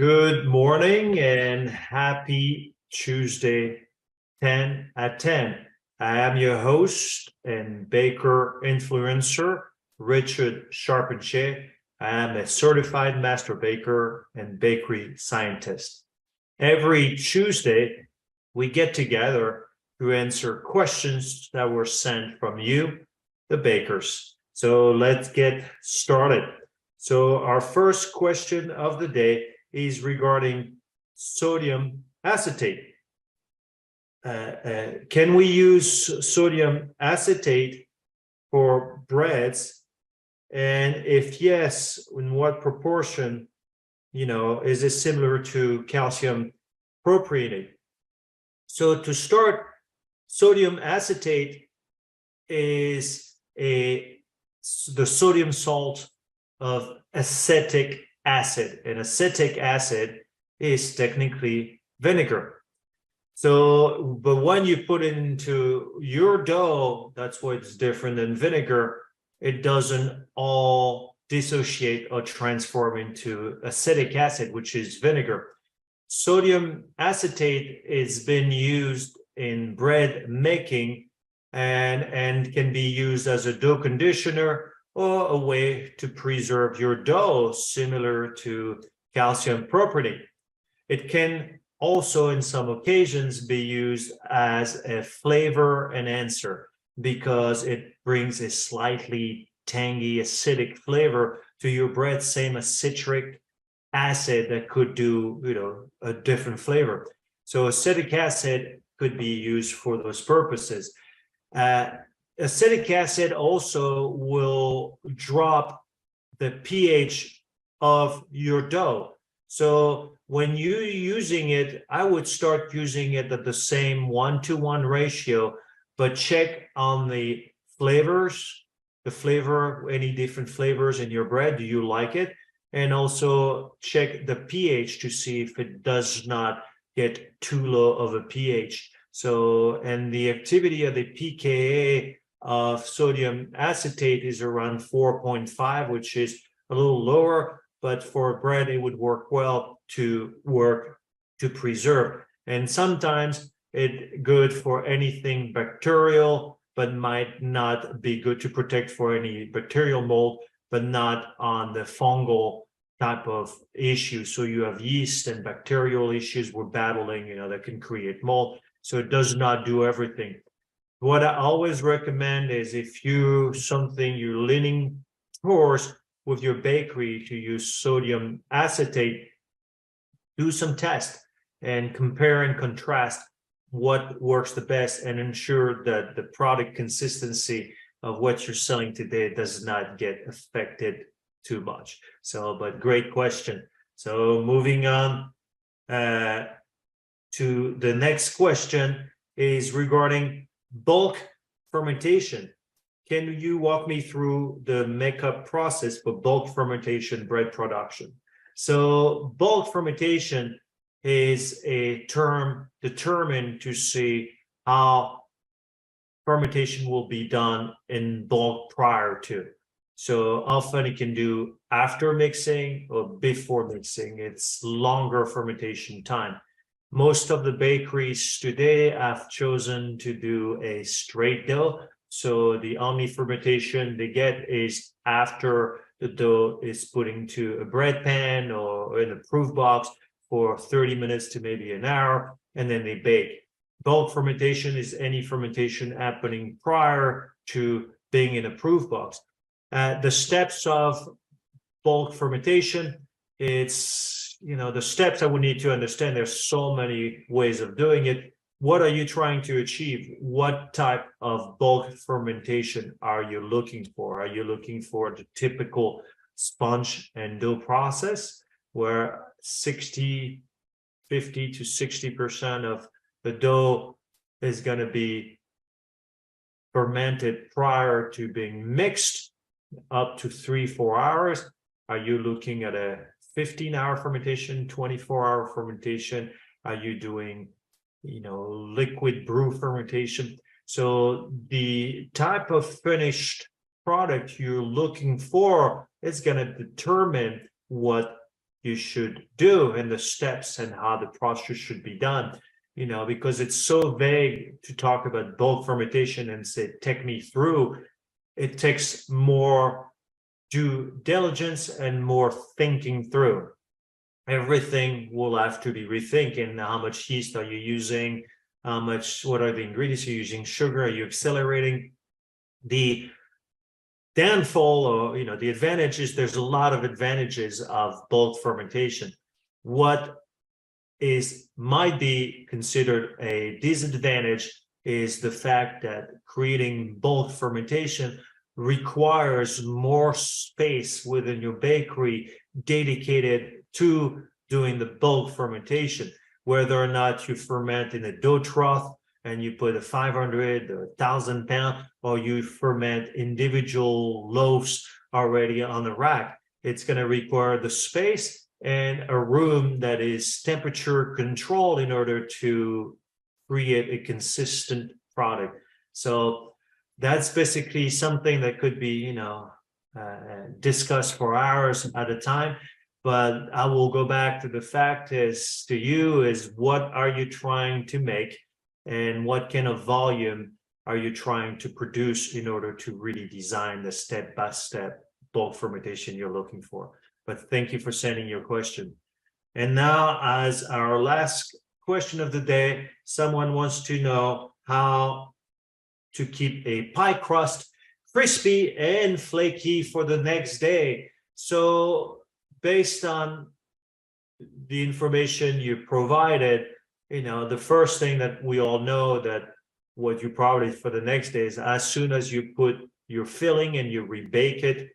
Good morning and happy Tuesday 10 at 10. I am your host and baker influencer, Richard Charpentier. I am a certified master baker and bakery scientist. Every Tuesday, we get together to answer questions that were sent from you, the bakers. So let's get started. So our first question of the day is regarding sodium acetate. Can we use sodium acetate for breads? And if yes, in what proportion, is it similar to calcium propionate? So to start, sodium acetate is the sodium salt of acetic acid, and acetic acid is technically vinegar. So, but when you put it into your dough, that's what's different than vinegar. It doesn't all dissociate or transform into acetic acid, which is vinegar. Sodium acetate has been used in bread making and can be used as a dough conditioner or a way to preserve your dough, similar to calcium propionate. It can also, in some occasions, be used as a flavor enhancer because it brings a slightly tangy, acidic flavor to your bread, same as citric acid that could do, a different flavor. So acetic acid could be used for those purposes. Acetic acid also will drop the pH of your dough. So when you're using it, I would start using it at the same 1-to-1 ratio, but check on the flavors, any different flavors in your bread. Do you like it? And also check the pH to see if it does not get too low of a pH. So, and the activity of the pKa of sodium acetate is around 4.5, which is a little lower, but for bread, it would work well to preserve. And sometimes it's good for anything bacterial, but might not be good to protect for any bacterial mold, but not on the fungal type of issue. So you have yeast and bacterial issues we're battling, that can create mold. So it does not do everything. What I always recommend is if you're leaning towards with your bakery to use sodium acetate, do some tests and compare and contrast what works the best and ensure that the product consistency of what you're selling today does not get affected too much. So, but great question. So moving on to the next question is regarding bulk fermentation. Can you walk me through the makeup process for bulk fermentation bread production? So bulk fermentation is a term determined to see how fermentation will be done in bulk prior to. So often it can do after mixing or before mixing. It's longer fermentation time. Most of the bakeries today have chosen to do a straight dough. So the only fermentation they get is after the dough is put into a bread pan or in a proof box for 30 minutes to maybe an hour, and then they bake. Bulk fermentation is any fermentation happening prior to being in a proof box. The steps of bulk fermentation, it's, the steps I would need to understand. There's so many ways of doing it. What are you trying to achieve? What type of bulk fermentation are you looking for? Are you looking for the typical sponge and dough process where 50 to 60% of the dough is going to be fermented prior to being mixed up to 3-4 hours? Are you looking at a 15-hour fermentation, 24-hour fermentation? Are you doing liquid brew fermentation? So the type of finished product you're looking for is going to determine what you should do and the steps and how the process should be done, because it's so vague to talk about bulk fermentation and say, take me through. It takes more due diligence and more thinking through. Everything will have to be rethinking. How much yeast are you using? What are the ingredients you're using? Sugar, are you accelerating? The downfall, or the advantages, there's a lot of advantages of bulk fermentation. What might be considered a disadvantage is the fact that creating bulk fermentation requires more space within your bakery dedicated to doing the bulk fermentation. Whether or not you ferment in a dough trough and you put a 500 or 1,000 pound, or you ferment individual loaves already on the rack, it's going to require the space and a room that is temperature controlled in order to create a consistent product. So that's basically something that could be, discussed for hours at a time. But I will go back to the fact is what are you trying to make, and what kind of volume are you trying to produce in order to really design the step-by-step bulk fermentation you're looking for. But thank you for sending your question. And now, as our last question of the day, someone wants to know how to keep a pie crust crispy and flaky for the next day. So based on the information you provided, the first thing that we all know, that what you probably for the next day is, as soon as you put your filling and you rebake it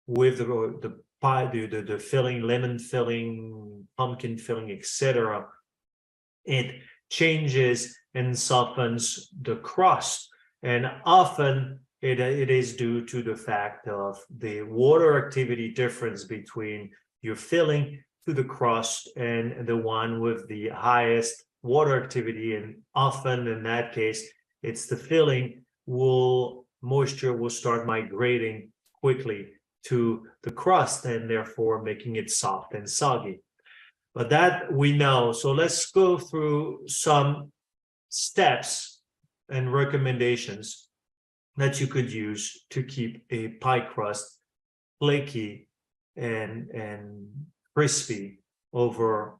with the pie, the filling, lemon filling, pumpkin filling, etc., it changes and softens the crust. And often it is due to the fact of the water activity difference between your filling to the crust and the one with the highest water activity. And often in that case, it's the filling moisture will start migrating quickly to the crust and therefore making it soft and soggy. But that we know. So let's go through some steps and recommendations that you could use to keep a pie crust flaky and crispy over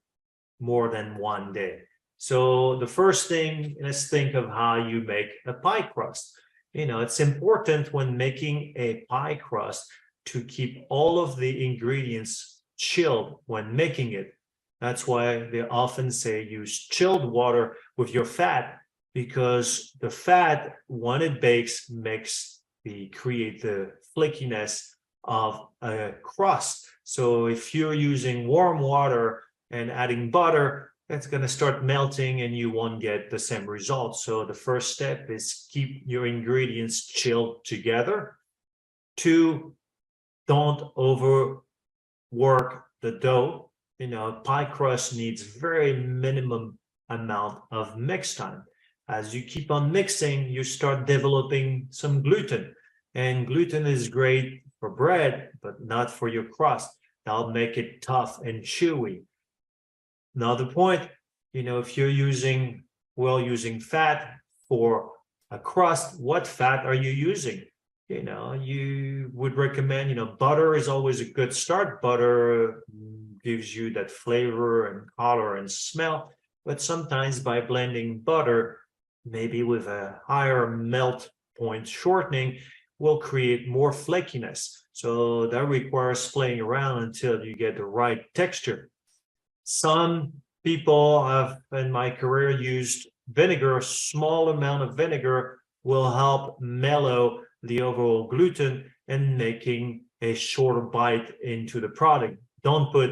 more than one day. So the first thing, let's think of how you make a pie crust. It's important when making a pie crust to keep all of the ingredients chilled when making it. That's why they often say use chilled water with your fat, because the fat, when it bakes, create the flakiness of a crust. So if you're using warm water and adding butter, that's going to start melting and you won't get the same result. So the first step is keep your ingredients chilled together. 2, don't overwork the dough. Pie crust needs very minimum amount of mix time. As you keep on mixing, you start developing some gluten. And gluten is great for bread, but not for your crust. That'll make it tough and chewy. Another point, if you're using fat for a crust, what fat are you using? You would recommend, butter is always a good start. Butter gives you that flavor and color and smell. But sometimes by blending butter, maybe with a higher melt point shortening, will create more flakiness. So that requires playing around until you get the right texture. Some people have, in my career, used vinegar. A small amount of vinegar will help mellow the overall gluten and making a shorter bite into the product. Don't put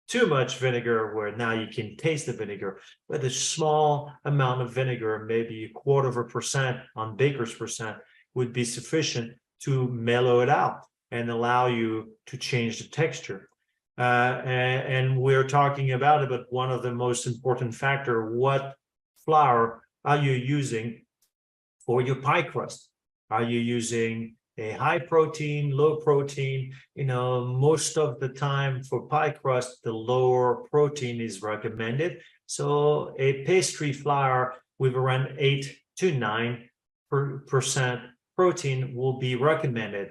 too much vinegar where now you can taste the vinegar, but a small amount of vinegar, maybe 0.25% on baker's percent, would be sufficient to mellow it out and allow you to change the texture. And we're talking about it, but one of the most important factor, what flour are you using for your pie crust? Are you using a high protein, low protein. Most of the time for pie crust, the lower protein is recommended. So a pastry flour with around 8 to 9% protein will be recommended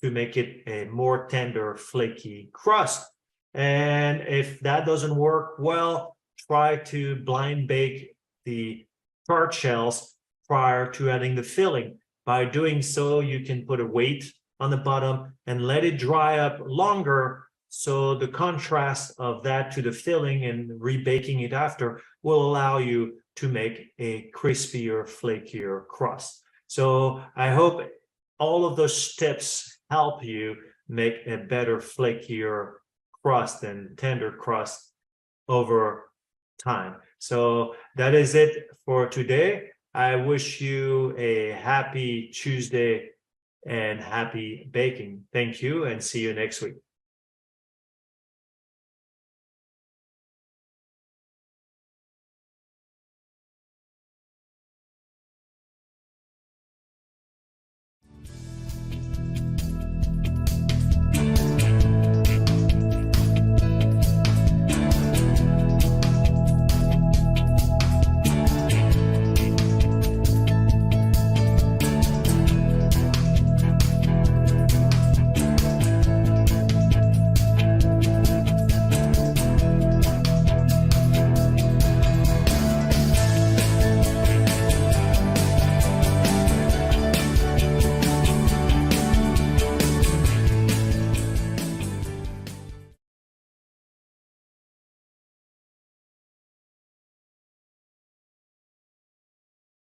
to make it a more tender, flaky crust. And if that doesn't work well, try to blind bake the tart shells prior to adding the filling. By doing so, you can put a weight on the bottom and let it dry up longer. So the contrast of that to the filling and rebaking it after will allow you to make a crispier, flakier crust. So I hope all of those tips help you make a better, flakier crust and tender crust over time. So that is it for today. I wish you a happy Tuesday and happy baking. Thank you, and see you next week.